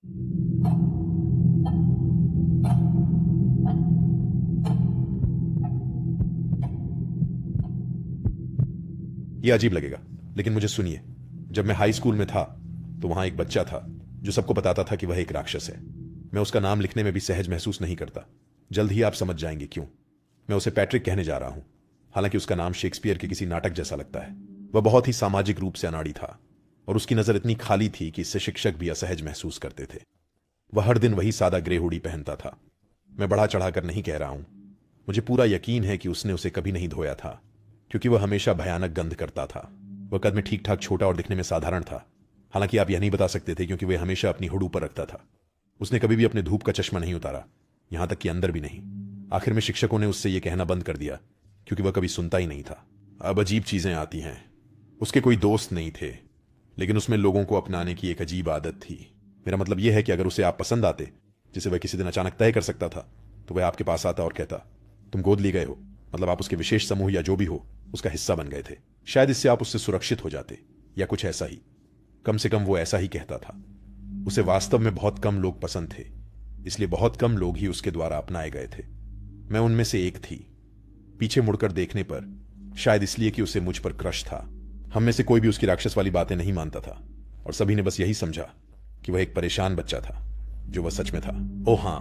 ये अजीब लगेगा, लेकिन मुझे सुनिए। जब मैं हाई स्कूल में था तो वहां एक बच्चा था जो सबको बताता था कि वह एक राक्षस है। मैं उसका नाम लिखने में भी सहज महसूस नहीं करता। जल्द ही आप समझ जाएंगे क्यों। मैं उसे पैट्रिक कहने जा रहा हूं, हालांकि उसका नाम शेक्सपियर के किसी नाटक जैसा लगता है। वह बहुत ही सामाजिक रूप से अनाड़ी था और उसकी नजर इतनी खाली थी कि इससे शिक्षक भी असहज महसूस करते थे। वह हर दिन वही सादा ग्रे हुडी पहनता था। मैं बढ़ा चढ़ाकर नहीं कह रहा हूं, मुझे पूरा यकीन है कि उसने उसे कभी नहीं धोया था, क्योंकि वह हमेशा भयानक गंध करता था। वह कद में ठीक ठाक छोटा और दिखने में साधारण था, हालांकि आप यह नहीं बता सकते थे क्योंकि वह हमेशा अपनी हुड ऊपर रखता था। उसने कभी भी अपने धूप का चश्मा नहीं उतारा, यहां तक कि अंदर भी नहीं। आखिर में शिक्षकों ने उससे यह कहना बंद कर दिया क्योंकि वह कभी सुनता ही नहीं था। अब अजीब चीजें आती हैं। उसके कोई दोस्त नहीं थे, लेकिन उसमें लोगों को अपनाने की एक अजीब आदत थी। मेरा मतलब यह है कि अगर उसे आप पसंद आते, जिसे वह किसी दिन अचानक तय कर सकता था, तो वह आपके पास आता और कहता, तुम गोद लिए गए हो, मतलब आप उसके विशेष समूह या जो भी हो उसका हिस्सा बन गए थे। शायद इससे आप उससे सुरक्षित हो जाते, या कुछ ऐसा ही। कम से कम वो ऐसा ही कहता था। उसे वास्तव में बहुत कम लोग पसंद थे, इसलिए बहुत कम लोग ही उसके द्वारा अपनाए गए थे। मैं उनमें से एक थी। पीछे मुड़कर देखने पर, शायद इसलिए कि उसे मुझ पर क्रश था, हम में से कोई भी उसकी राक्षस वाली बातें नहीं मानता था, और सभी ने बस यही समझा कि वह एक परेशान बच्चा था, जो वह सच में था। ओह हां,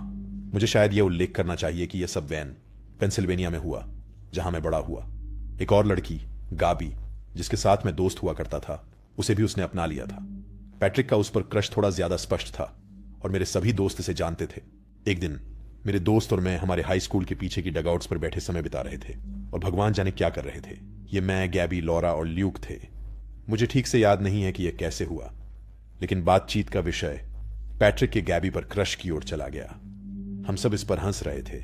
मुझे शायद यह उल्लेख करना चाहिए कि यह सब वैन पेंसिल्वेनिया में हुआ, जहां मैं बड़ा हुआ। एक और लड़की, गाबी, जिसके साथ मैं दोस्त हुआ करता था, उसे भी उसने अपना लिया था। पैट्रिक का उस पर क्रश थोड़ा ज्यादा स्पष्ट था, और मेरे सभी दोस्त इसे जानते थे। एक दिन मेरे दोस्त और मैं हमारे हाई स्कूल के पीछे की डगआउट्स पर बैठे समय बिता रहे थे, और भगवान जाने क्या कर रहे थे। ये मैं, गैबी, लॉरा और ल्यूक थे। मुझे ठीक से याद नहीं है कि यह कैसे हुआ, लेकिन बातचीत का विषय पैट्रिक के गैबी पर क्रश की ओर चला गया। हम सब इस पर हंस रहे थे,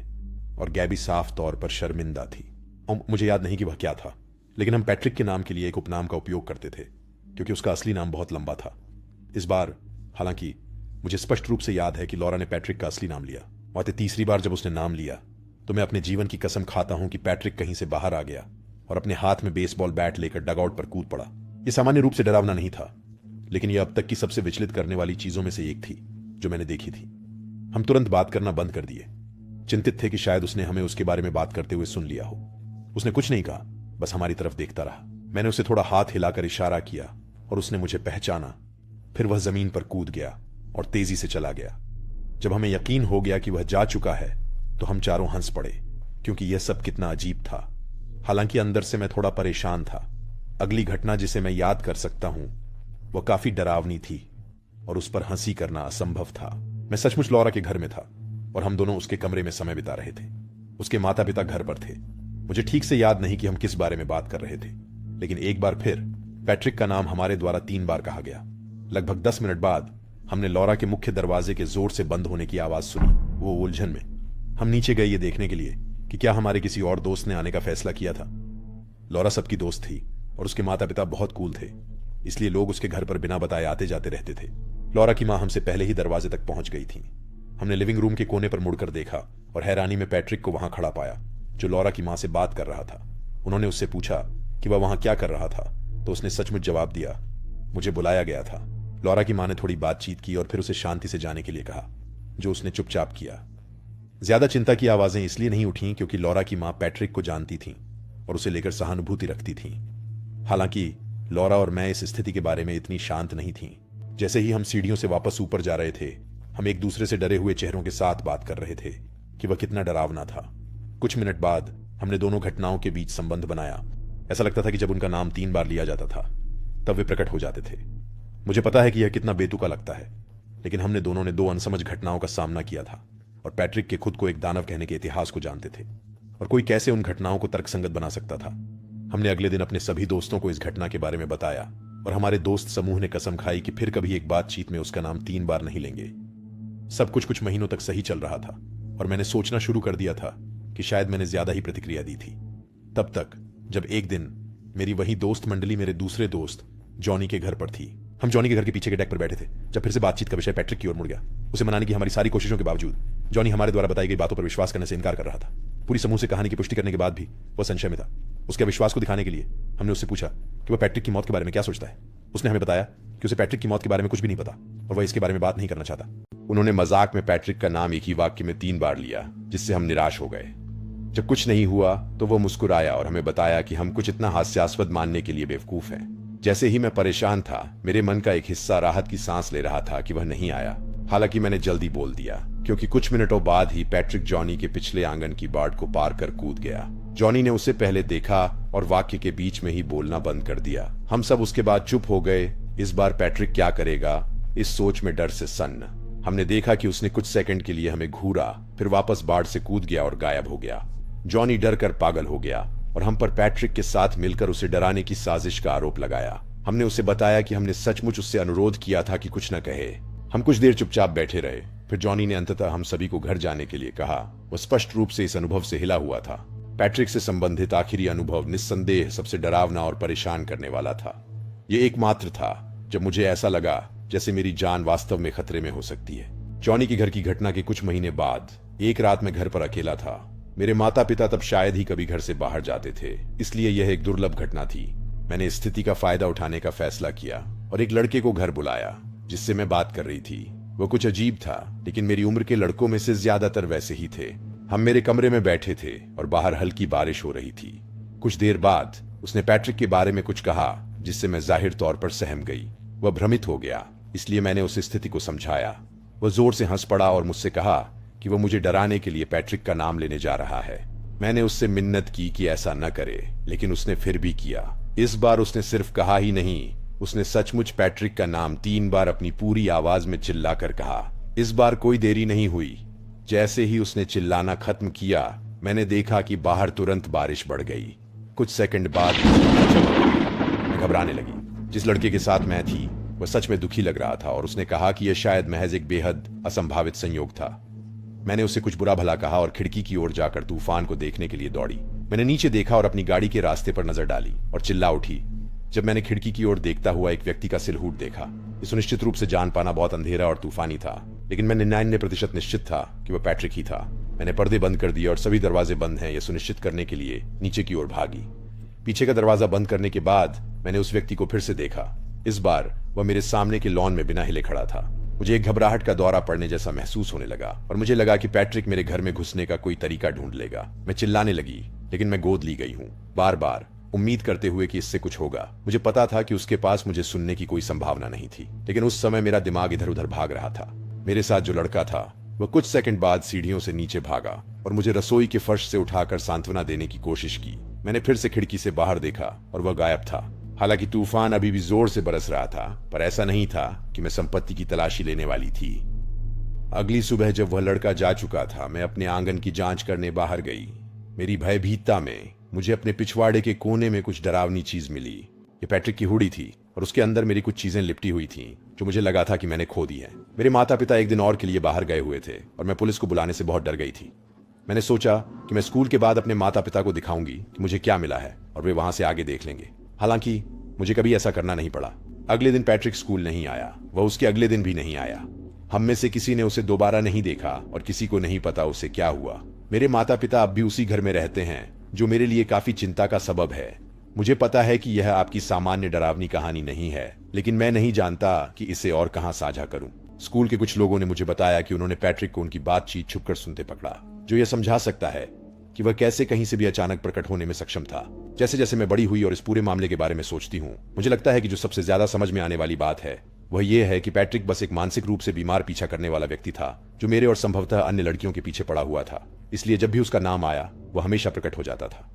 और गैबी साफ तौर पर शर्मिंदा थी। और मुझे याद नहीं कि वह क्या था, लेकिन हम पैट्रिक के नाम के लिए एक उपनाम का उपयोग करते थे, क्योंकि उसका असली नाम बहुत लंबा था। इस बार, हालांकि मुझे स्पष्ट रूप से याद है कि लॉरा ने पैट्रिक का असली नाम लिया, और तीसरी बार जब उसने नाम लिया, तो मैं अपने जीवन की कसम खाता हूं कि पैट्रिक कहीं से बाहर आ गया और अपने हाथ में बेसबॉल बैट लेकर डगआउट पर कूद पड़ा। यह सामान्य रूप से डरावना नहीं था, लेकिन यह अब तक की सबसे विचलित करने वाली चीजों में से एक थी जो मैंने देखी थी। हम तुरंत बात करना बंद कर दिए, चिंतित थे कि शायद उसने हमें उसके बारे में बात करते हुए सुन लिया हो। उसने कुछ नहीं कहा, बस हमारी तरफ देखता रहा। मैंने उसे थोड़ा हाथ हिलाकर इशारा किया और उसने मुझे पहचाना। फिर वह जमीन पर कूद गया और तेजी से चला गया। जब हमें यकीन हो गया कि वह जा चुका है, तो हम चारों हंस पड़े, क्योंकि यह सब कितना अजीब था। हालांकि अंदर से मैं थोड़ा परेशान था। अगली घटना जिसे मैं याद कर सकता हूं, वह काफी डरावनी थी, और उस पर हंसी करना असंभव था। मैं सचमुच लॉरा के घर में था, और हम दोनों उसके कमरे में समय बिता रहे थे। उसके माता पिता घर पर थे। मुझे ठीक से याद नहीं कि हम किस बारे में बात कर रहे थे, लेकिन एक बार फिर पैट्रिक का नाम हमारे द्वारा 3 बार कहा गया। लगभग 10 मिनट बाद हमने लॉरा के मुख्य दरवाजे के जोर से बंद होने की आवाज सुनी। वो उलझन में हम नीचे गए ये देखने के लिए कि क्या हमारे किसी और दोस्त ने आने का फैसला किया था। लॉरा सबकी दोस्त थी, और उसके माता पिता बहुत कूल थे, इसलिए लोग उसके घर पर बिना बताए आते जाते रहते थे। लॉरा की मां हमसे पहले ही दरवाजे तक पहुंच गई थी। हमने लिविंग रूम के कोने पर मुड़कर देखा और हैरानी में पैट्रिक को वहां खड़ा पाया, जो लॉरा की मां से बात कर रहा था। उन्होंने उससे पूछा कि वह वहां क्या कर रहा था, तो उसने सचमुच जवाब दिया, मुझे बुलाया गया था। लॉरा की मां ने थोड़ी बातचीत की और फिर उसे शांति से जाने के लिए कहा, जो उसने चुपचाप किया। ज्यादा चिंता की आवाजें इसलिए नहीं उठी क्योंकि लॉरा की मां पैट्रिक को जानती थी और उसे लेकर सहानुभूति रखती थी। हालांकि लॉरा और मैं इस स्थिति के बारे में इतनी शांत नहीं थी। जैसे ही हम सीढ़ियों से वापस ऊपर जा रहे थे, हम एक दूसरे से डरे हुए चेहरों के साथ बात कर रहे थे कि वह कितना डरावना था। कुछ मिनट बाद हमने दोनों घटनाओं के बीच संबंध बनाया। ऐसा लगता था कि जब उनका नाम 3 बार लिया जाता था, तब वे प्रकट हो जाते थे। मुझे पता है कि यह कितना बेतुका लगता है, लेकिन हमने दोनों ने 2 अनसमझ घटनाओं का सामना किया था, और पैट्रिक के खुद को एक दानव कहने के इतिहास को जानते थे, और कोई कैसे उन घटनाओं को तर्कसंगत बना सकता था। हमने अगले दिन अपने सभी दोस्तों को इस घटना के बारे में बताया, और हमारे दोस्त समूह ने कसम खाई कि फिर कभी एक बातचीत में उसका नाम 3 बार नहीं लेंगे। सब कुछ महीनों तक सही चल रहा था, और मैंने सोचना शुरू कर दिया था कि शायद मैंने ज्यादा ही प्रतिक्रिया दी थी। तब तक जब एक दिन मेरी वही दोस्त मंडली मेरे दूसरे दोस्त जॉनी के घर पर थी। हम जॉनी के घर के पीछे के डेक पर बैठे थे जब फिर से बातचीत का विषय पैट्रिक की ओर मुड़ गया। उसे मनाने की हमारी सारी कोशिशों के बावजूद जॉनी हमारे द्वारा बताई गई बातों पर विश्वास करने से इनकार कर रहा था। पूरी समूह से कहानी की पुष्टि करने के बाद भी वह संशय में था। उसके विश्वास को दिखाने के लिए हमने उससे पूछा कि वह पैट्रिक की मौत के बारे में क्या सोचता है। उसने हमें बताया कि उसे पैट्रिक की मौत के बारे में कुछ भी नहीं पता, और वह इसके बारे में बात नहीं करना चाहता। उन्होंने मजाक में पैट्रिक का नाम एक ही वाक्य में 3 बार लिया, जिससे हम निराश हो गए। जब कुछ नहीं हुआ तो वो मुस्कुराया और हमें बताया कि हम कुछ इतना हास्यास्पद मानने के लिए बेवकूफ हैं। जैसे ही मैं परेशान था, मेरे मन का एक हिस्सा राहत की सांस ले रहा था कि वह नहीं आया। हालांकि मैंने जल्दी बोल दिया, क्योंकि कुछ मिनटों बाद ही पैट्रिक जॉनी के पिछले आंगन की बाट को पार कर कूद गया। जॉनी ने उसे पहले देखा और वाक्य के बीच में ही बोलना बंद कर दिया। हम सब उसके बाद चुप हो गए। इस बार पैट्रिक क्या करेगा, इस सोच में डर से सन्न। हमने देखा कि उसने कुछ सेकंड के लिए हमें घूरा, फिर वापस बाढ़ से कूद गया और गायब हो गया। जॉनी डर कर पागल हो गया और हम पर पैट्रिक के साथ मिलकर उसे डराने की साजिश का आरोप लगाया। हमने उसे बताया कि हमने सचमुच उससे अनुरोध किया था कि कुछ न कहे। हम कुछ देर चुपचाप बैठे रहे। फिर जॉनी ने अंततः हम सभी को घर जाने के लिए कहा। वह स्पष्ट रूप से इस अनुभव से हिला हुआ था। पैट्रिक से संबंधित आखिरी अनुभव निस्संदेह सबसे डरावना और परेशान करने वाला था। ये एकमात्र था जब मुझे ऐसा लगा जैसे मेरी जान वास्तव में खतरे में हो सकती है। जॉनी के घर की घटना के कुछ महीने बाद एक रात मैं घर पर अकेला था। मेरे माता पिता तब शायद ही कभी घर से बाहर जाते थे, इसलिए यह एक दुर्लभ घटना थी। मैंने स्थिति का फायदा उठाने का फैसला किया और एक लड़के को घर बुलाया जिससे मैं बात कर रही थी। वो कुछ अजीब था, लेकिन मेरी उम्र के लड़कों में से ज्यादातर वैसे ही थे। हम मेरे कमरे में बैठे थे और बाहर हल्की बारिश हो रही थी। कुछ देर बाद उसने पैट्रिक के बारे में कुछ कहा, जिससे मैं जाहिर तौर पर सहम गई। वह भ्रमित हो गया, इसलिए मैंने उस स्थिति को समझाया। वह जोर से हंस पड़ा और मुझसे कहा कि वह मुझे डराने के लिए पैट्रिक का नाम लेने जा रहा है। मैंने उससे मिन्नत की कि ऐसा न करे, लेकिन उसने फिर भी किया। इस बार उसने सिर्फ कहा ही नहीं, उसने सचमुच पैट्रिक का नाम 3 बार अपनी पूरी आवाज में चिल्लाकर कहा। इस बार कोई देरी नहीं हुई। जैसे ही उसने चिल्लाना खत्म किया, मैंने देखा कि बाहर तुरंत बारिश बढ़ गई। कुछ सेकंड बाद मैं घबराने लगी। जिस लड़के के साथ मैं थी वह सच में दुखी लग रहा था और उसने कहा कि यह शायद महज एक बेहद असंभावित संयोग था। मैंने उसे कुछ बुरा भला कहा और खिड़की की ओर जाकर तूफान को देखने के लिए दौड़ी। मैंने नीचे देखा और अपनी गाड़ी के रास्ते पर नजर डाली और चिल्ला उठी जब मैंने खिड़की की ओर देखता हुआ एक व्यक्ति का सिलहूट देखा। ये सुनिश्चित रूप से जान पाना बहुत अंधेरा और तूफानी था, लेकिन मैं 99% निश्चित था कि वह पैट्रिक ही था। मैंने पर्दे बंद कर दिए और सभी दरवाजे बंद हैं यह सुनिश्चित करने के लिए नीचे की ओर भागी। पीछे का दरवाजा बंद करने के बाद मैंने उस व्यक्ति को फिर से देखा। इस बार वह मेरे सामने के लॉन में बिना हिले खड़ा था। मुझे एक घबराहट का दौरा पड़ने जैसा महसूस होने लगा और मुझे लगा कि पैट्रिक मेरे घर में घुसने का कोई तरीका ढूंढ लेगा। मैं चिल्लाने लगी, लेकिन मैं गोद ली गई हूँ, बार बार उम्मीद करते हुए कि इससे कुछ होगा। मुझे पता था कि उसके पास मुझे सुनने की कोई संभावना नहीं थी, लेकिन उस समय मेरा दिमाग इधर उधर भाग रहा था। मेरे साथ जो लड़का था वह कुछ सेकंड बाद सीढ़ियों से नीचे भागा और मुझे रसोई के फर्श से उठाकर सांत्वना देने की कोशिश की। मैंने फिर से खिड़की से बाहर देखा और वह गायब था। हालांकि तूफान अभी भी जोर से बरस रहा था, पर ऐसा नहीं था कि मैं संपत्ति की तलाशी लेने वाली थी। अगली सुबह जब वह लड़का जा चुका था, मैं अपने आंगन की जांच करने बाहर गई। मेरी भयभीतता में मुझे अपने पिछवाड़े के कोने में कुछ डरावनी चीज मिली। ये पैट्रिक की हुडी थी और उसके अंदर मेरी कुछ चीजें लिपटी हुई थीं, जो मुझे लगा था कि मैंने खो दी है। मेरे माता पिता एक दिन और के लिए बाहर गए हुए थे और मैं पुलिस को बुलाने से बहुत डर गई थी। मैंने सोचा कि मैं स्कूल के बाद अपने माता पिता को दिखाऊंगी कि मुझे क्या मिला है और वे वहां से आगे देख लेंगे। हालांकि मुझे कभी ऐसा करना नहीं पड़ा। अगले दिन पैट्रिक स्कूल नहीं आया, वह उसके अगले दिन भी नहीं आया। हम में से किसी ने उसे दोबारा नहीं देखा और किसी को नहीं पता उसे क्या हुआ। मेरे माता पिता अब भी उसी घर में रहते हैं, जो मेरे लिए काफी चिंता का सबब है। मुझे पता है कि यह आपकी सामान्य डरावनी कहानी नहीं है, लेकिन मैं नहीं जानता कि इसे और कहां साझा करूं। स्कूल के कुछ लोगों ने मुझे बताया कि उन्होंने पैट्रिक को उनकी बातचीत छुपकर सुनते पकड़ा, जो यह समझा सकता है कि वह कैसे कहीं से भी अचानक प्रकट होने में सक्षम था। जैसे जैसे मैं बड़ी हुई और इस पूरे मामले के बारे में सोचती हूँ, मुझे लगता है कि जो सबसे ज्यादा समझ में आने वाली बात है वह यह है कि पैट्रिक बस एक मानसिक रूप से बीमार पीछा करने वाला व्यक्ति था, जो मेरे और संभवतः अन्य लड़कियों के पीछे पड़ा हुआ था। इसलिए जब भी उसका नाम आया वह हमेशा प्रकट हो जाता था।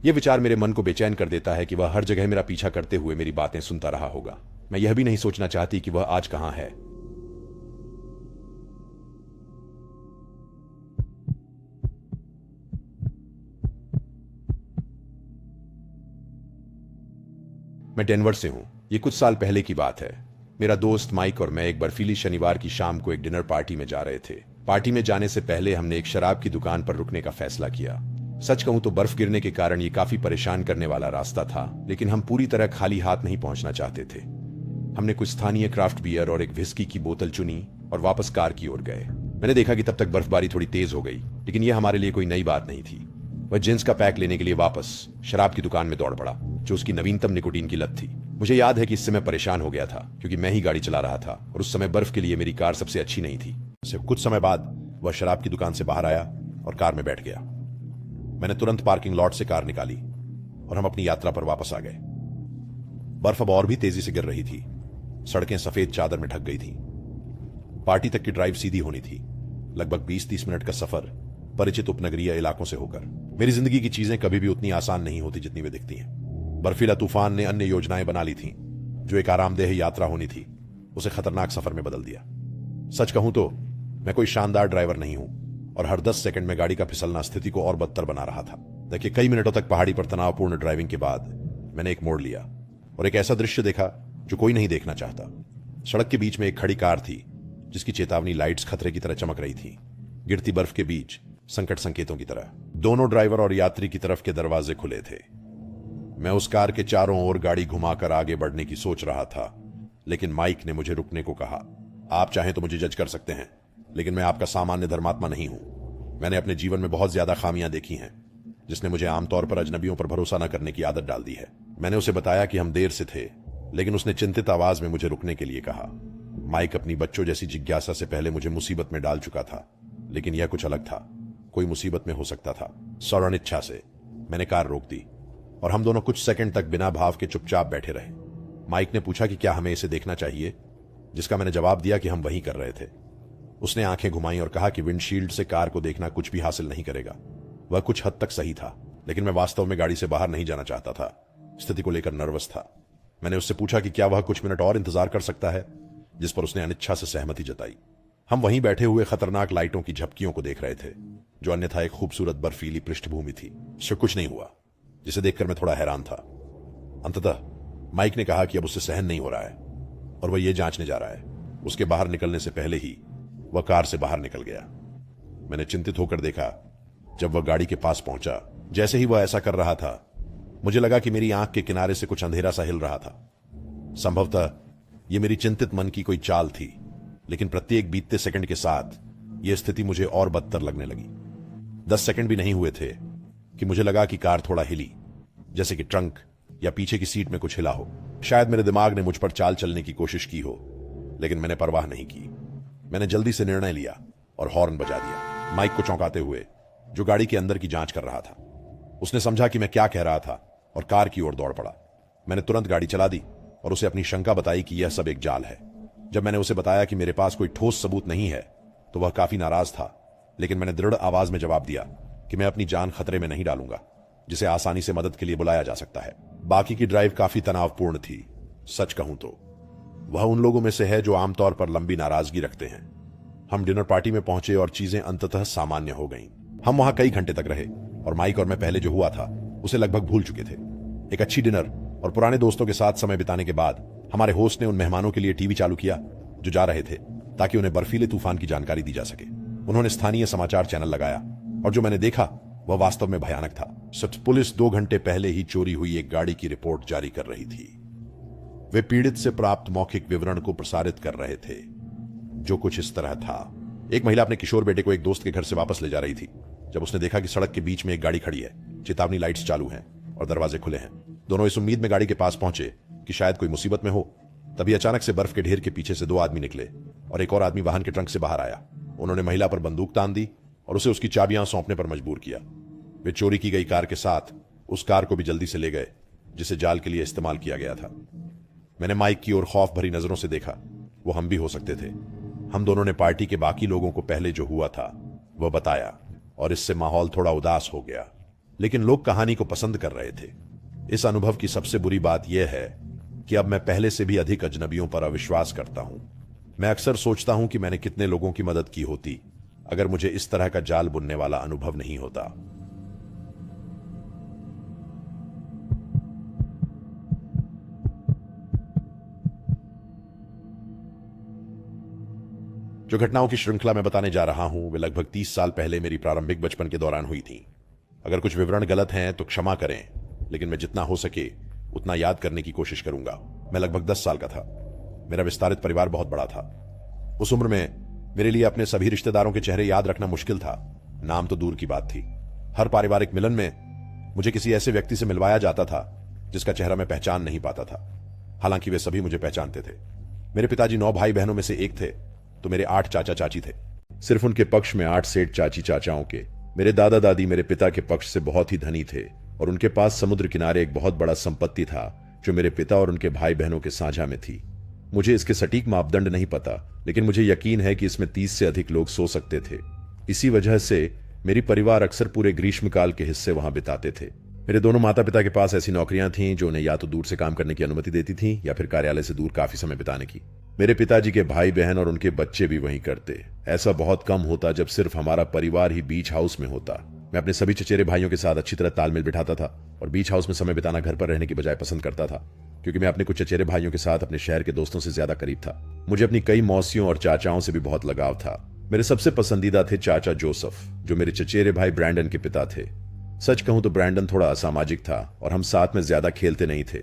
यह विचार मेरे मन को बेचैन कर देता है कि वह हर जगह मेरा पीछा करते हुए मेरी बातें सुनता रहा होगा। मैं यह भी नहीं सोचना चाहती कि वह आज कहां है। मैं डेनवर से हूं। ये कुछ साल पहले की बात है। मेरा दोस्त माइक और मैं एक बर्फीली शनिवार की शाम को एक डिनर पार्टी में जा रहे थे। पार्टी में जाने से पहले हमने एक शराब की दुकान पर रुकने का फैसला किया। सच कहूं तो बर्फ गिरने के कारण ये काफी परेशान करने वाला रास्ता था, लेकिन हम पूरी तरह खाली हाथ नहीं पहुंचना चाहते थे। हमने कुछ स्थानीय क्राफ्ट बियर और एक विस्की की बोतल चुनी और वापस कार की ओर गए। मैंने देखा कि तब तक बर्फबारी थोड़ी तेज हो गई, लेकिन यह हमारे लिए कोई नई बात नहीं थी। वह जींस का पैक लेने के लिए वापस शराब की दुकान में दौड़ पड़ा, जो उसकी नवीनतम निकोटीन की लत थी। मुझे याद है कि इससे मैं परेशान हो गया था, क्योंकि मैं ही गाड़ी चला रहा था और उस समय बर्फ के लिए मेरी कार सबसे अच्छी नहीं थी। सिर्फ कुछ समय बाद वह शराब की दुकान से बाहर आया और कार में बैठ गया। मैंने तुरंत पार्किंग लॉट से कार निकाली और हम अपनी यात्रा पर वापस आ गए। बर्फ अब और भी तेजी से गिर रही थी। सड़कें सफेद चादर में ढक गई थीं। पार्टी तक की ड्राइव सीधी होनी थी, लगभग 20-30 मिनट का सफर परिचित उपनगरीय इलाकों से होकर। मेरी जिंदगी की चीजें कभी भी उतनी आसान नहीं होती जितनी वे दिखती हैं। बर्फीला तूफान ने अन्य योजनाएं बना ली थीं। जो एक आरामदेह यात्रा होनी थी उसे खतरनाक सफर में बदल दिया। सच कहूं तो मैं कोई शानदार ड्राइवर नहीं हूं और हर 10 सेकंड में गाड़ी का फिसलना स्थिति को और बदतर बना रहा था। देखिए, कई मिनटों तक पहाड़ी पर तनावपूर्ण ड्राइविंग के बाद मैंने एक मोड़ लिया और एक ऐसा दृश्य देखा जो कोई नहीं देखना चाहता। सड़क के बीच में एक खड़ी कार थी जिसकी चेतावनी लाइट्स खतरे की तरह चमक रही थी। गिरती बर्फ के बीच संकट संकेतों की तरह दोनों ड्राइवर और यात्री की तरफ के दरवाजे खुले थे। मैं उस कार के चारों ओर गाड़ी घुमाकर आगे बढ़ने की सोच रहा था, लेकिन माइक ने मुझे रुकने को कहा। आप चाहें तो मुझे जज कर सकते हैं, लेकिन मैं आपका सामान्य धर्मात्मा नहीं हूं। मैंने अपने जीवन में बहुत ज्यादा खामियां देखी हैं, जिसने मुझे आमतौर पर अजनबियों पर भरोसा न करने की आदत डाल दी है। मैंने उसे बताया कि हम देर से थे, लेकिन उसने चिंतित आवाज में मुझे रुकने के लिए कहा। माइक अपनी बच्चों जैसी जिज्ञासा से पहले मुझे मुसीबत में डाल चुका था, लेकिन यह कुछ अलग था। कोई मुसीबत में हो सकता था। सौरण इच्छा से मैंने कार रोक दी और हम दोनों कुछ सेकंड तक बिना भाव के चुपचाप बैठे रहे। माइक ने पूछा कि क्या हमें इसे देखना चाहिए, जिसका मैंने जवाब दिया कि हम वही कर रहे थे। उसने आंखें घुमाई और कहा कि विंडशील्ड से कार को देखना कुछ भी हासिल नहीं करेगा। वह कुछ हद तक सही था, लेकिन मैं वास्तव में गाड़ी से बाहर नहीं जाना चाहता था। स्थिति को लेकर नर्वस था। मैंने उससे पूछा कि क्या वह कुछ मिनट और इंतजार कर सकता है, जिस पर उसने अनिच्छा से सहमति जताई। हम वहीं बैठे हुए खतरनाक लाइटों की झपकियों को देख रहे थे, जो अन्यथा एक खूबसूरत बर्फीली पृष्ठभूमि थी। इससे कुछ नहीं हुआ, जिसे देखकर मैं थोड़ा हैरान था। अंततः माइक ने कहा कि अब उसे सहन नहीं हो रहा है और वह यह जांचने जा रहा है। उसके बाहर निकलने से पहले ही वह कार से बाहर निकल गया। मैंने चिंतित होकर देखा जब वह गाड़ी के पास पहुंचा। जैसे ही वह ऐसा कर रहा था, मुझे लगा कि मेरी आंख के किनारे से कुछ अंधेरा सा हिल रहा था। संभवतः यह मेरी चिंतित मन की कोई चाल थी, लेकिन प्रत्येक बीतते सेकंड के साथ यह स्थिति मुझे और बदतर लगने लगी। 10 सेकंड भी नहीं हुए थे कि मुझे लगा कि कार थोड़ा हिली, जैसे कि ट्रंक या पीछे की सीट में कुछ हिला हो। शायद मेरे दिमाग ने मुझ पर चाल चलने की कोशिश की हो, लेकिन मैंने परवाह नहीं की। मैंने जल्दी से निर्णय लिया और हॉर्न बजा दिया, माइक को चौंकाते हुए, जो गाड़ी के अंदर की जांच कर रहा था। उसने समझा कि मैं क्या कह रहा था और कार की ओर दौड़ पड़ा। मैंने तुरंत गाड़ी चला दी और उसे अपनी शंका बताई कि यह सब एक जाल है। जब मैंने उसे बताया कि मेरे पास कोई ठोस सबूत नहीं है, तो वह काफी नाराज था, लेकिन मैंने दृढ़ आवाज में जवाब दिया कि मैं अपनी जान खतरे में नहीं डालूंगा, जिसे आसानी से मदद के लिए बुलाया जा सकता है। बाकी की ड्राइव काफी तनावपूर्ण थी। सच कहूं तो वह उन लोगों में से है जो आमतौर पर लंबी नाराजगी रखते हैं। हम डिनर पार्टी में पहुंचे और चीजें अंततः सामान्य हो गईं। हम वहां कई घंटे तक रहे और माइक और मैं पहले जो हुआ था उसे लगभग भूल चुके थे। एक अच्छी डिनर और पुराने दोस्तों के साथ समय बिताने के बाद हमारे होस्ट ने उन मेहमानों के लिए टीवी चालू किया जो जा रहे थे, ताकि उन्हें बर्फीले तूफान की जानकारी दी जा सके। उन्होंने स्थानीय समाचार चैनल लगाया और जो मैंने देखा वह वास्तव में भयानक था। सच, पुलिस 2 घंटे पहले ही चोरी हुई एक गाड़ी की रिपोर्ट जारी कर रही थी। वे पीड़ित से प्राप्त मौखिक विवरण को प्रसारित कर रहे थे, जो कुछ इस तरह था। एक महिला अपने किशोर बेटे को एक दोस्त के घर से वापस ले जा रही थी जब उसने देखा कि सड़क के बीच में एक गाड़ी खड़ी है, चेतावनी लाइट्स चालू हैं और दरवाजे खुले हैं। दोनों इस उम्मीद में गाड़ी के पास पहुंचे कि शायद कोई मुसीबत में हो। तभी अचानक से बर्फ के ढेर के पीछे से 2 आदमी निकले और एक और आदमी वाहन के ट्रंक से बाहर आया। उन्होंने महिला पर बंदूक तान दी और उसे उसकी चाबियां सौंपने पर मजबूर किया। वे चोरी की गई कार के साथ उस कार को भी जल्दी से ले गए जिसे जाल के लिए इस्तेमाल किया गया था। मैंने माइक की ओर खौफ भरी नजरों से देखा। वो हम भी हो सकते थे। हम दोनों ने पार्टी के बाकी लोगों को पहले जो हुआ था वह बताया और इससे माहौल थोड़ा उदास हो गया, लेकिन लोग कहानी को पसंद कर रहे थे। इस अनुभव की सबसे बुरी बात यह है कि अब मैं पहले से भी अधिक अजनबियों पर अविश्वास करता हूं। मैं अक्सर सोचता हूं कि मैंने कितने लोगों की मदद की होती अगर मुझे इस तरह का जाल बुनने वाला अनुभव नहीं होता। जो घटनाओं की श्रृंखला मैं बताने जा रहा हूं वे लगभग 30 साल पहले मेरी प्रारंभिक बचपन के दौरान हुई थी। अगर कुछ विवरण गलत हैं तो क्षमा करें, लेकिन मैं जितना हो सके उतना याद करने की कोशिश करूंगा। मैं लगभग 10 साल का था। मेरा विस्तारित परिवार बहुत बड़ा था। उस उम्र में मेरे लिए अपने सभी रिश्तेदारों के चेहरे याद रखना मुश्किल था, नाम तो दूर की बात थी। हर पारिवारिक मिलन में मुझे किसी ऐसे व्यक्ति से मिलवाया जाता था जिसका चेहरा मैं पहचान नहीं पाता था, हालांकि वे सभी मुझे पहचानते थे। मेरे पिताजी 9 भाई बहनों में से एक थे, तो मेरे 8 चाचा चाची थे। सिर्फ उनके पक्ष में 8 सेठ चाची चाचाओं के। मेरे दादा दादी मेरे पिता के पक्ष से बहुत ही धनी थे और उनके पास समुद्र किनारे एक बहुत बड़ा संपत्ति था जो मेरे पिता और उनके भाई बहनों के साझा में थी। मुझे इसके सटीक मापदंड नहीं पता, लेकिन मुझे यकीन है कि इसमें 30 से अधिक लोग सो सकते थे। इसी वजह से मेरी परिवार अक्सर पूरे ग्रीष्मकाल के हिस्से वहां बिताते थे। मेरे दोनों माता पिता के पास ऐसी नौकरियां थीं जो उन्हें या तो दूर से काम करने की अनुमति देती थीं या फिर कार्यालय से दूर काफी समय बिताने की। मेरे पिताजी के भाई बहन और उनके बच्चे भी वहीं करते। ऐसा बहुत कम होता जब सिर्फ हमारा परिवार ही बीच हाउस में होता। मैं अपने सभी चचेरे भाइयों के साथ अच्छी तरह तालमेल बिठाता था और बीच हाउस में समय बिताना घर पर रहने की बजाय पसंद करता था, क्योंकि मैं अपने कुछ चचेरे भाइयों के साथ अपने शहर के दोस्तों से ज्यादा करीब था। मुझे अपनी कई मौसियों और चाचाओं से भी बहुत लगाव था। मेरे सबसे पसंदीदा थे चाचा जोसेफ, जो मेरे चचेरे भाई ब्रैंडन के पिता थे। सच कहूं तो ब्रैंडन थोड़ा असामाजिक था और हम साथ में ज्यादा खेलते नहीं थे,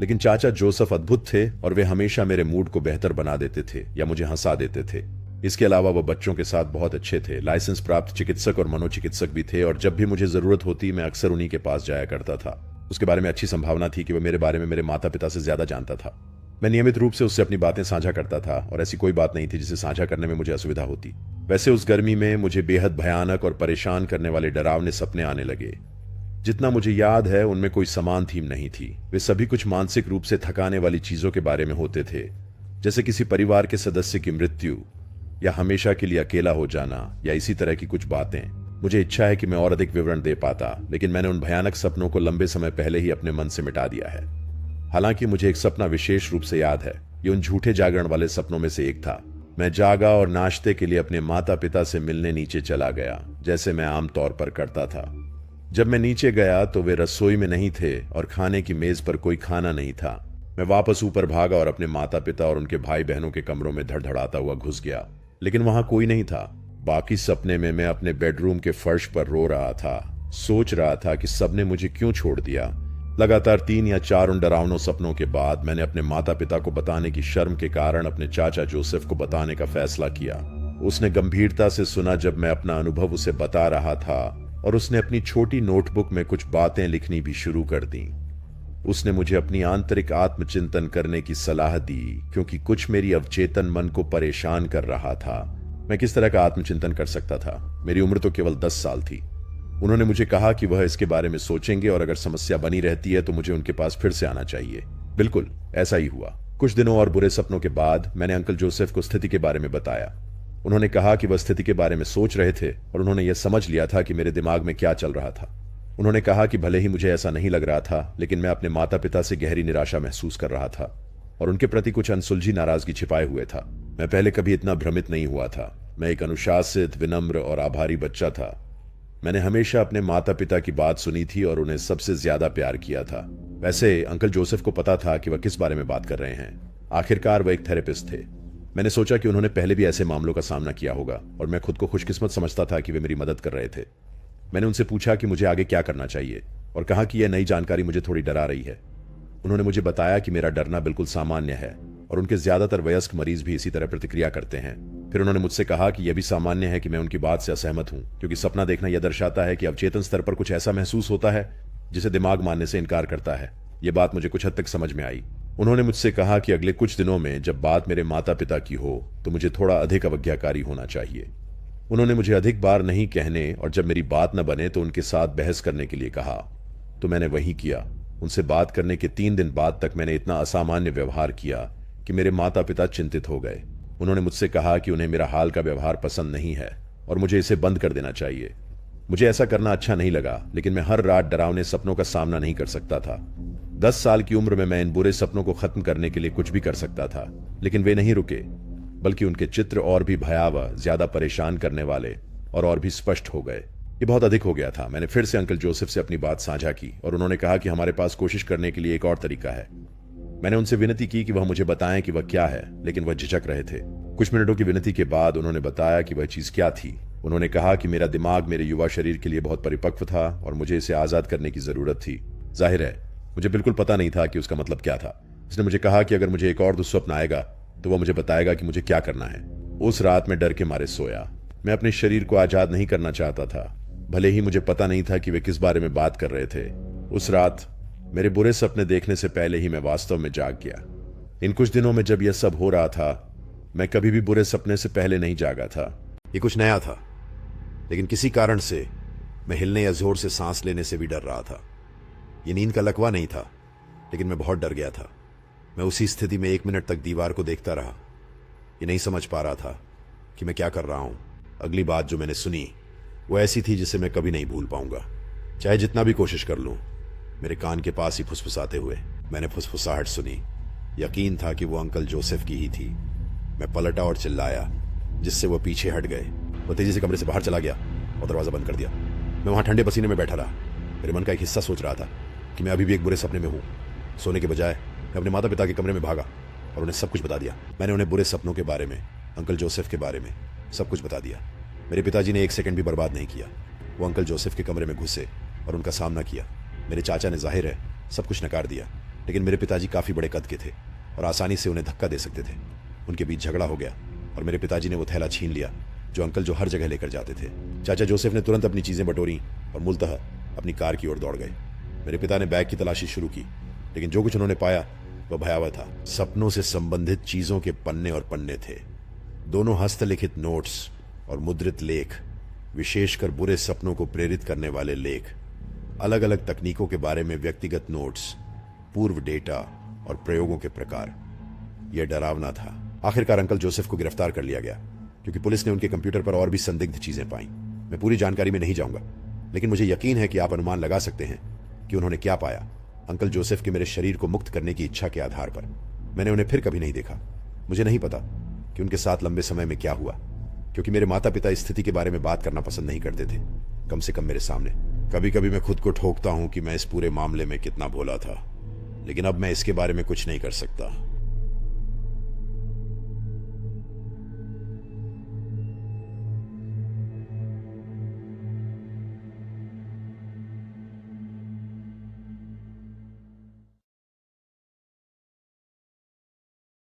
लेकिन चाचा जोसेफ अद्भुत थे और वे हमेशा मेरे मूड को बेहतर बना देते थे या मुझे हंसा देते थे। इसके अलावा वो बच्चों के साथ बहुत अच्छे थे, लाइसेंस प्राप्त चिकित्सक और मनोचिकित्सक भी थे और जब भी मुझे जरूरत होती मैं अक्सर उन्हीं के पास जाया करता था। उसके बारे में अच्छी संभावना थी कि वह मेरे बारे में मेरे माता पिता से ज्यादा जानता था। मैं नियमित रूप से उससे अपनी बातें साझा करता था और ऐसी कोई बात नहीं थी जिसे साझा करने में मुझे असुविधा होती। वैसे उस गर्मी में मुझे बेहद भयानक और परेशान करने वाले डरावने सपने आने लगे। जितना मुझे याद है उनमें कोई समान थीम नहीं थी। वे सभी कुछ मानसिक रूप से थकाने वाली चीजों के बारे में होते थे, जैसे किसी परिवार के सदस्य की मृत्यु या हमेशा के लिए अकेला हो जाना या इसी तरह की कुछ बातें। मुझे इच्छा है कि मैं और अधिक विवरण दे पाता, लेकिन मैंने उन भयानक सपनों को लंबे समय पहले ही अपने मन से मिटा दिया है। हालांकि मुझे एक सपना विशेष रूप से याद है। ये उन झूठे जागरण वाले सपनों में से एक था। मैं जागा और नाश्ते के लिए अपने माता पिता से मिलने नीचे चला गया, जैसे मैं आमतौर पर करता था। जब मैं नीचे गया तो वे रसोई में नहीं थे और खाने की मेज पर कोई खाना नहीं था। मैं वापस ऊपर भागा और अपने माता पिता और उनके भाई बहनों के कमरों में धड़धड़ाता हुआ घुस गया, लेकिन वहां कोई नहीं था। बाकी सपने में मैं अपने बेडरूम के फर्श पर रो रहा था, सोच रहा था कि सबने मुझे क्यों छोड़ दिया। लगातार 3 या 4 उन डरावनों सपनों के बाद मैंने अपने माता पिता को बताने की शर्म के कारण अपने चाचा जोसेफ को बताने का फैसला किया। उसने गंभीरता से सुना जब मैं अपना अनुभव उसे बता रहा था और उसने अपनी छोटी नोटबुक में कुछ बातें लिखनी भी शुरू कर दी। उसने मुझे अपनी आंतरिक आत्मचिंतन करने की सलाह दी, क्योंकि कुछ मेरी अवचेतन मन को परेशान कर रहा था। मैं किस तरह का आत्मचिंतन कर सकता था? मेरी उम्र तो केवल 10 साल थी। उन्होंने मुझे कहा कि वह इसके बारे में सोचेंगे और अगर समस्या बनी रहती है तो मुझे उनके पास फिर से आना चाहिए। बिल्कुल ऐसा ही हुआ। कुछ दिनों और बुरे सपनों के बाद मैंने अंकल जोसेफ को स्थिति के बारे में बताया। उन्होंने कहा कि वह स्थिति के बारे में सोच रहे थे और उन्होंने यह समझ लिया था कि मेरे दिमाग में क्या चल रहा था। उन्होंने कहा कि भले ही मुझे ऐसा नहीं लग रहा था, लेकिन मैं अपने माता पिता से गहरी निराशा महसूस कर रहा था और उनके प्रति कुछ अनसुलझी नाराजगी छिपाए हुए था। मैं पहले कभी इतना भ्रमित नहीं हुआ था। मैं एक अनुशासित, विनम्र और आभारी बच्चा था। मैंने हमेशा अपने माता पिता की बात सुनी थी और उन्हें सबसे ज्यादा प्यार किया था। वैसे अंकल जोसेफ को पता था कि वह किस बारे में बात कर रहे हैं। आखिरकार वह एक थेरेपिस्ट थे। मैंने सोचा कि उन्होंने पहले भी ऐसे मामलों का सामना किया होगा और मैं खुद को खुशकिस्मत समझता था कि वे मेरी मदद कर रहे थे। मैंने उनसे पूछा कि मुझे आगे क्या करना चाहिए और कहा कि यह नई जानकारी मुझे थोड़ी डरा रही है। उन्होंने मुझे बताया कि मेरा डरना बिल्कुल सामान्य है और उनके ज्यादातर वयस्क मरीज भी इसी तरह प्रतिक्रिया करते हैं। फिर उन्होंने मुझसे कहा कि यह भी सामान्य है कि मैं उनकी बात से असहमत हूं, क्योंकि सपना देखना यह दर्शाता है कि अवचेतन स्तर पर कुछ ऐसा महसूस होता है जिसे दिमाग मानने से इनकार करता है। यह बात मुझे कुछ हद तक समझ में आई। उन्होंने मुझसे कहा कि अगले कुछ दिनों में जब बात मेरे माता पिता की हो तो मुझे थोड़ा अधिक अवज्ञाकारी होना चाहिए। उन्होंने मुझे अधिक बार नहीं कहने और जब मेरी बात न बने तो उनके साथ बहस करने के लिए कहा। तो मैंने वही किया। उनसे बात करने के 3 दिन बाद तक मैंने इतना असामान्य व्यवहार किया कि मेरे माता पिता चिंतित हो गए। उन्होंने मुझसे कहा कि उन्हें मेरा हाल का व्यवहार पसंद नहीं है और मुझे इसे बंद कर देना चाहिए। मुझे ऐसा करना अच्छा नहीं लगा, लेकिन मैं हर रात डरावने सपनों का सामना नहीं कर सकता था। 10 साल की उम्र में मैं इन बुरे सपनों को खत्म करने के लिए कुछ भी कर सकता था, लेकिन वे नहीं रुके, बल्कि उनके चित्र और भी भयावह, ज्यादा परेशान करने वाले और भी स्पष्ट हो गए। ये बहुत अधिक हो गया था। मैंने फिर से अंकल जोसेफ से अपनी बात साझा की और उन्होंने कहा कि हमारे पास कोशिश करने के लिए एक और तरीका है। मैंने उनसे विनती की कि वह मुझे बताएं कि वह क्या है, लेकिन वह झिझक रहे थे। कुछ मिनटों की विनती के बाद उन्होंने बताया कि वह चीज क्या थी। उन्होंने कहा कि मेरा दिमाग मेरे युवा शरीर के लिए बहुत परिपक्व था और मुझे इसे आजाद करने की जरूरत थी। जाहिर है मुझे बिल्कुल पता नहीं था कि उसका मतलब क्या था। उसने मुझे कहा कि अगर मुझे एक और दुस्वप्न आएगा तो वह मुझे बताएगा कि मुझे क्या करना है। उस रात मैं डर के मारे सोया। मैं अपने शरीर को आजाद नहीं करना चाहता था, भले ही मुझे पता नहीं था कि वे किस बारे में बात कर रहे थे। उस रात मेरे बुरे सपने देखने से पहले ही मैं वास्तव में जाग गया। इन कुछ दिनों में जब यह सब हो रहा था, मैं कभी भी बुरे सपने से पहले नहीं जागा था। ये कुछ नया था, लेकिन किसी कारण से मैं हिलने या जोर से सांस लेने से भी डर रहा था। ये नींद का लकवा नहीं था, लेकिन मैं बहुत डर गया था। मैं उसी स्थिति में 1 मिनट तक दीवार को देखता रहा। ये नहीं समझ पा रहा था कि मैं क्या कर रहा हूं। अगली बात जो मैंने सुनी वो ऐसी थी जिसे मैं कभी नहीं भूल पाऊंगा, चाहे जितना भी कोशिश कर लूं। मेरे कान के पास ही फुसफुसाते हुए मैंने फुसफुसाहट सुनी। यकीन था कि वो अंकल जोसेफ की ही थी। मैं पलटा और चिल्लाया, जिससे वो पीछे हट गए। वो तेजी से कमरे से बाहर चला गया और दरवाजा बंद कर दिया। मैं वहां ठंडे पसीने में बैठा रहा। मेरे मन का एक हिस्सा सोच रहा था कि मैं अभी भी एक बुरे सपने में हूं। सोने के बजाय मैं अपने माता पिता के कमरे में भागा और उन्हें सब कुछ बता दिया। मैंने उन्हें बुरे सपनों के बारे में, अंकल जोसेफ के बारे में सब कुछ बता दिया। मेरे पिताजी ने 1 सेकंड भी बर्बाद नहीं किया। वो अंकल जोसेफ के कमरे में घुसे और उनका सामना किया। मेरे चाचा ने जाहिर है सब कुछ नकार दिया, लेकिन मेरे पिताजी काफ़ी बड़े कद के थे और आसानी से उन्हें धक्का दे सकते थे। उनके बीच झगड़ा हो गया और मेरे पिताजी ने वो थैला छीन लिया जो अंकल जो हर जगह लेकर जाते थे। चाचा जोसेफ ने तुरंत अपनी चीज़ें बटोरी और मूलतः अपनी कार की ओर दौड़ गए। मेरे पिता ने बैग की तलाशी शुरू की, लेकिन जो कुछ उन्होंने पाया वह भयावह था। सपनों से संबंधित चीज़ों के पन्ने और पन्ने थे। दोनों हस्तलिखित नोट्स और मुद्रित लेख, विशेषकर बुरे सपनों को प्रेरित करने वाले लेख, अलग अलग तकनीकों के बारे में व्यक्तिगत नोट्स, पूर्व डेटा और प्रयोगों के प्रकार। यह डरावना था। आखिरकार अंकल जोसेफ को गिरफ्तार कर लिया गया, क्योंकि पुलिस ने उनके कंप्यूटर पर और भी संदिग्ध चीजें पाई। मैं पूरी जानकारी में नहीं जाऊंगा, लेकिन मुझे यकीन है कि आप अनुमान लगा सकते हैं कि उन्होंने क्या पाया। अंकल जोसेफ के मेरे शरीर को मुक्त करने की इच्छा के आधार पर मैंने उन्हें फिर कभी नहीं देखा। मुझे नहीं पता कि उनके साथ लंबे समय में क्या हुआ, क्योंकि मेरे माता पिता इस स्थिति के बारे में बात करना पसंद नहीं करते थे, कम से कम मेरे सामने। कभी कभी मैं खुद को ठोकता हूं कि मैं इस पूरे मामले में कितना भोला था, लेकिन अब मैं इसके बारे में कुछ नहीं कर सकता।